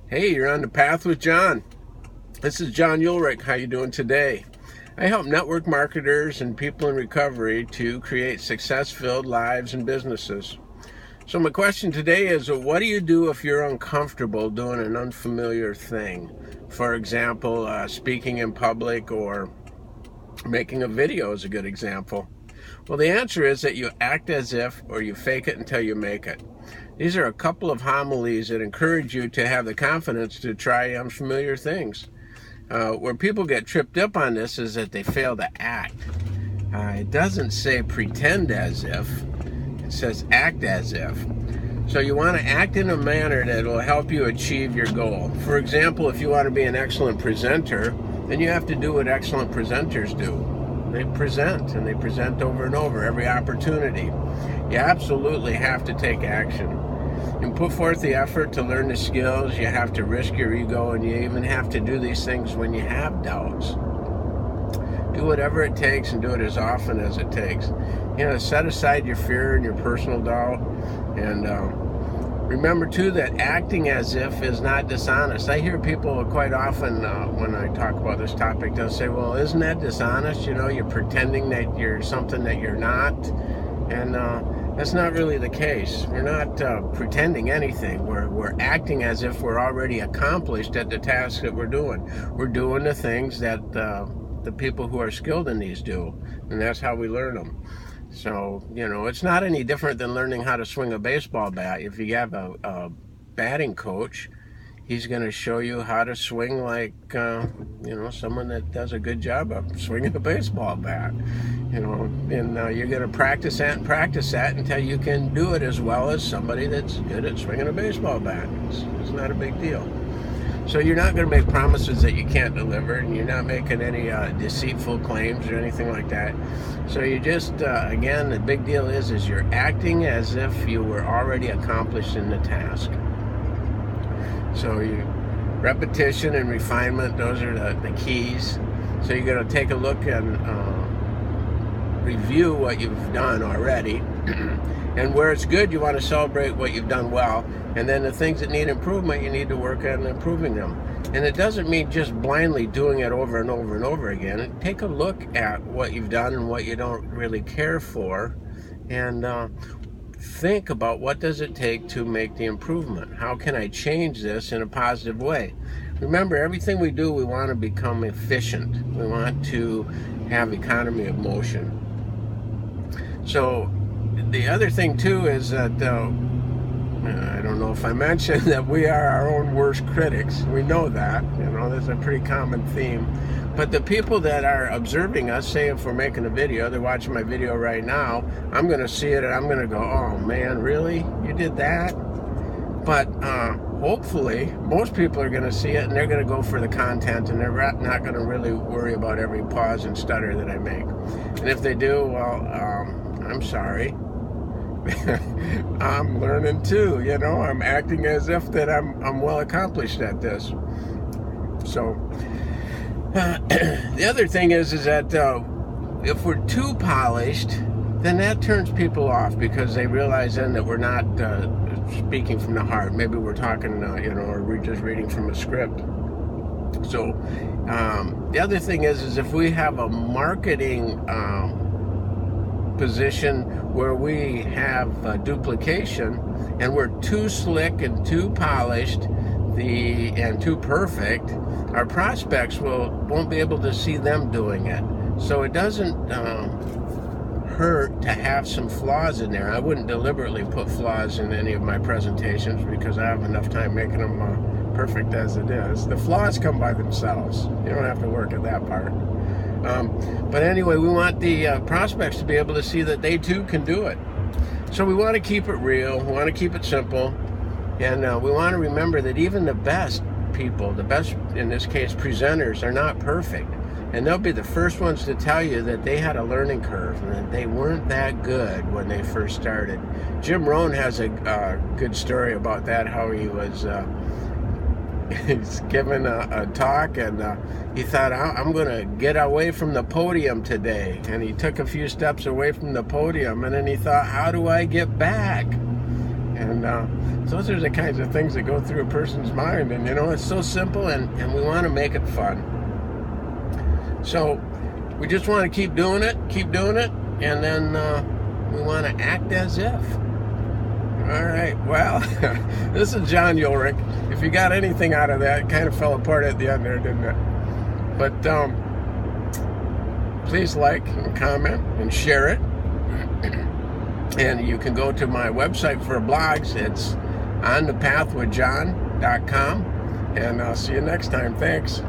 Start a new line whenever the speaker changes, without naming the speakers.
Hey, you're on the path with John. This is John Ulrich. How you doing today? I help network marketers and people in recovery to create success-filled lives and businesses. So my question today is, what do you do if you're uncomfortable doing an unfamiliar thing? For example, speaking in public or making a video is a good example. Well, the answer is that you act as if, or you fake it until you make it. These are a couple of homilies that encourage you to have the confidence to try unfamiliar things. Where people get tripped up on this is that they fail to act. It doesn't say pretend as if, it says act as if. So you want to act in a manner that will help you achieve your goal. For example, if you want to be an excellent presenter, then you have to do what excellent presenters do. They present, and they present over and over every opportunity. You absolutely have to take action. You put forth the effort to learn the skills. You have to risk your ego, and you even have to do these things when you have doubts. Do whatever it takes and do it as often as it takes. Set aside your fear and your personal doubt, and remember too that acting as if is not dishonest. I hear people quite often when I talk about this topic, they'll say, well, isn't that dishonest? You're pretending that you're something that you're not. And that's not really the case. We're not pretending anything. We're acting as if we're already accomplished at the task that we're doing. We're doing the things that the people who are skilled in these do, and that's how we learn them. So, it's not any different than learning how to swing a baseball bat. If you have a batting coach, he's going to show you how to swing like, someone that does a good job of swinging a baseball bat. And you're going to practice that until you can do it as well as somebody that's good at swinging a baseball bat. It's not a big deal. So you're not going to make promises that you can't deliver, and you're not making any deceitful claims or anything like that. So you just, again, the big deal is you're acting as if you were already accomplished in the task. So repetition and refinement, those are the keys. So you're going to take a look and review what you've done already. And where it's good, you want to celebrate what you've done well. And then the things that need improvement, you need to work on improving them. And it doesn't mean just blindly doing it over and over and over again. Take a look at what you've done and what you don't really care for, and think about what does it take to make the improvement. How can I change this in a positive way? Remember, everything we do, we want to become efficient. We want to have economy of motion. So the other thing too is that I don't know if I mentioned that we are our own worst critics. We know that, that's a pretty common theme. But the people that are observing us, say if we're making a video, they're watching my video right now, I'm going to see it and I'm going to go, oh man, really? You did that? But hopefully, most people are going to see it and they're going to go for the content, and they're not going to really worry about every pause and stutter that I make. And if they do, well, I'm sorry. I'm learning too, I'm acting as if that I'm well accomplished at this. So the other thing is that if we're too polished, then that turns people off, because they realize then that we're not speaking from the heart. Maybe we're talking, or we're just reading from a script. So the other thing is if we have a marketing position where we have duplication, and we're too slick and too polished and too perfect, our prospects won't be able to see them doing it. So it doesn't hurt to have some flaws in there. I wouldn't deliberately put flaws in any of my presentations, because I have enough time making them perfect as it is. The flaws come by themselves. You don't have to work at that part. But anyway, we want the prospects to be able to see that they too can do it. So we want to keep it real. We want to keep it simple. And we want to remember that even the best people, the best, in this case, presenters, are not perfect. And they'll be the first ones to tell you that they had a learning curve and that they weren't that good when they first started. Jim Rohn has a good story about that, how he was he's given a talk, and he thought, I'm going to get away from the podium today. And he took a few steps away from the podium, and then he thought, how do I get back? And those are the kinds of things that go through a person's mind. And it's so simple, and we want to make it fun. So we just want to keep doing it, and then we want to act as if. All right, well, this is John Ulrich. If you got anything out of that, it kind of fell apart at the end there, didn't it? But please like and comment and share it. And you can go to my website for blogs. It's onthepathwithjohn.com. And I'll see you next time. Thanks.